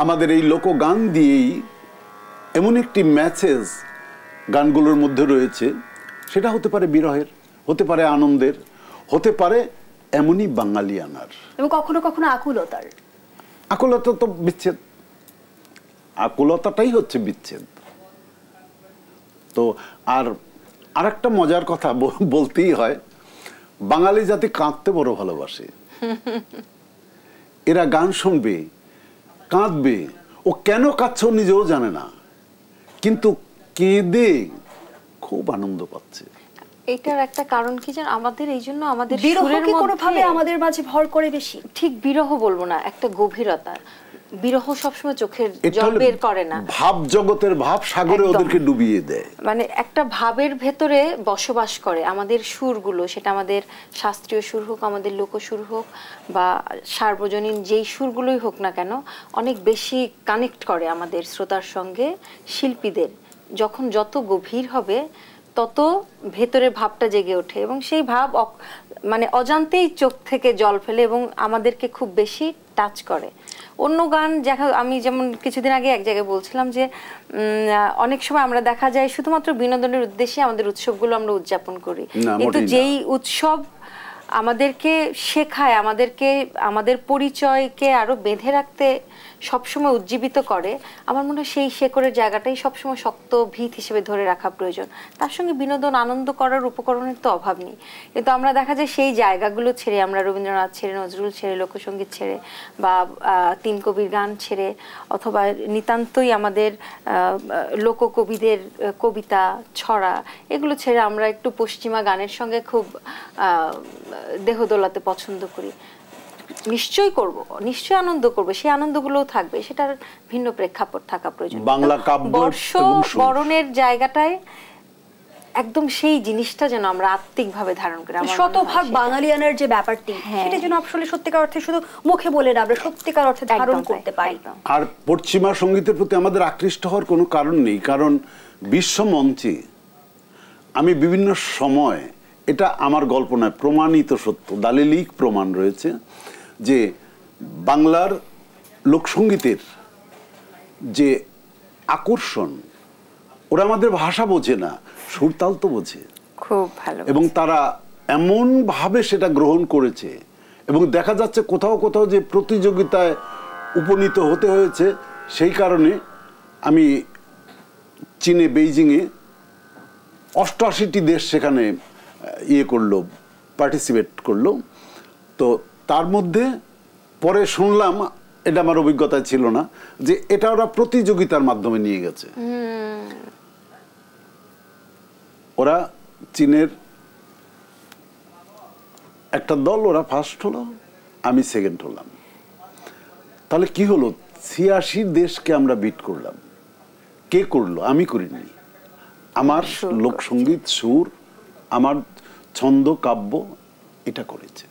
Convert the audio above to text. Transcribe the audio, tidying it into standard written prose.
আমাদের এই লোকগান দিয়েই এমন একটি মেসেজ গানগুলোর মধ্যে রয়েছে, সেটা হতে পারে বিরহের, হতে পারে আনন্দের, হতে পারে এমনই বাঙালিয়ানার, এবং কখনো কখনো আকুলতার। আকুলতা তো বিচ্ছেদ, আকুলতাটাই হচ্ছে বিচ্ছেদ। তো আর একটা মজার কথা বলতেই হয়, বাঙালি জাতি কাঁদতে বড় ভালোবাসে। এরা গান শুনবে, কাঁদবে, ও কেন কাঁদছে ও নিজেও জানে না, কিন্তু কেঁদে খুব আনন্দ পাচ্ছে। এটার একটা কারণ কি জান, আমাদের এই জন্য আমাদের সুরের মধ্যে কোনোভাবে আমাদের মাঝে ভর করে বেশি, ঠিক বিরহ বলবো না, একটা গভীরতা। বিরহ সবসময় চোখের জল বের করে না, ভাব জগতের ভাব সাগরে ওদেরকে ডুবিয়ে দেয়। মানে একটা ভাবের ভেতরে বসবাস করে আমাদের সুরগুলো, সেটা আমাদের শাস্ত্রীয় সুর হোক, আমাদের লোকসুর হোক, বা সার্বজনীন যেই সুরগুলোই হোক না কেন, অনেক বেশি কানেক্ট করে আমাদের শ্রোতার সঙ্গে শিল্পীদের। যখন যত গভীর হবে তত ভেতরে ভাবটা জেগে ওঠে, এবং সেই ভাব মানে অজান্তেই চোখ থেকে জল ফেলে এবং আমাদেরকে খুব বেশি টাচ করে। অন্য গান আমি যেমন কিছুদিন আগে এক জায়গায় বলছিলাম যে অনেক সময় আমরা দেখা যায় শুধুমাত্র বিনোদনের উদ্দেশ্যে আমাদের উৎসবগুলো আমরা উদযাপন করি, কিন্তু যেই উৎসব আমাদেরকে শেখায়, আমাদের পরিচয়কে আরো বেঁধে রাখতে সবসময় উজ্জীবিত করে, আমার মনে হয় সেই শেকড়ের জায়গাটাই সবসময় শক্ত ভিত হিসেবে ধরে রাখা প্রয়োজন। তার সঙ্গে বিনোদন আনন্দ করার উপকরণের তো অভাব নেই, কিন্তু আমরা দেখা যায় সেই জায়গাগুলো ছেড়ে, আমরা রবীন্দ্রনাথ ছেড়ে, নজরুল ছেড়ে, লোকসঙ্গীত ছেড়ে, বা তিন কবির গান ছেড়ে, অথবা নিতান্তই আমাদের লোককবিদের কবিতা, ছড়া, এগুলো ছেড়ে আমরা একটু পশ্চিমা গানের সঙ্গে খুব দেহ দোলাতে পছন্দ করি। নিশ্চয়ই করব, নিশ্চয়ই আনন্দ করব, সেই আনন্দগুলোও থাকবে, সেটার ভিন্ন প্রেক্ষাপট থাকা প্রয়োজন। বাংলা কাব্য বর্ষ বরণের জায়গাটায় একদম সেই জিনিসটা যেন আমরা আত্মিকভাবে ধারণ করি, শতভাগ বাঙালিয়ানার যে ব্যাপারটি, সেটা যেন আসলে সত্যিকার অর্থে শুধু মুখে বলে না, আমরা সত্যিকার অর্থে ধারণ করতে পারি। আর পশ্চিমা সঙ্গীতের প্রতি আমাদের আকৃষ্ট হওয়ার কোনো কারণ নেই, কারণ বিশ্ব মঞ্চে আমি বিভিন্ন সময়, এটা আমার গল্প নয়, প্রমাণিত সত্য, দালিলিক প্রমাণ রয়েছে যে বাংলার লোকসঙ্গীতের যে আকর্ষণ, ওরা আমাদের ভাষা বোঝে না, সুরতাল তো বোঝে খুব ভালো, এবং তারা এমন ভাবে সেটা গ্রহণ করেছে, এবং দেখা যাচ্ছে কোথাও কোথাও যে প্রতিযোগিতায় উপনীত হতে হয়েছে। সেই কারণে আমি চীনে, বেইজিংয়ে 88টি দেশ সেখানে করলো, পার্টিসিপেট করলো। তো তার মধ্যে পরে শুনলাম, এটা আমার অভিজ্ঞতা ছিল না, যে এটা ওরা প্রতিযোগিতার মাধ্যমে নিয়ে গেছে। ওরা চীনের একটা দল, ওরা ফার্স্ট হলো, আমি সেকেন্ড হলাম। তাহলে কি হলো, 86 দেশকে আমরা বিট করলাম। কে করলো? আমি করিনি। আমার লোকসঙ্গীত, সুর, আমার ছন্দ, কাব্য, এটা করেছে।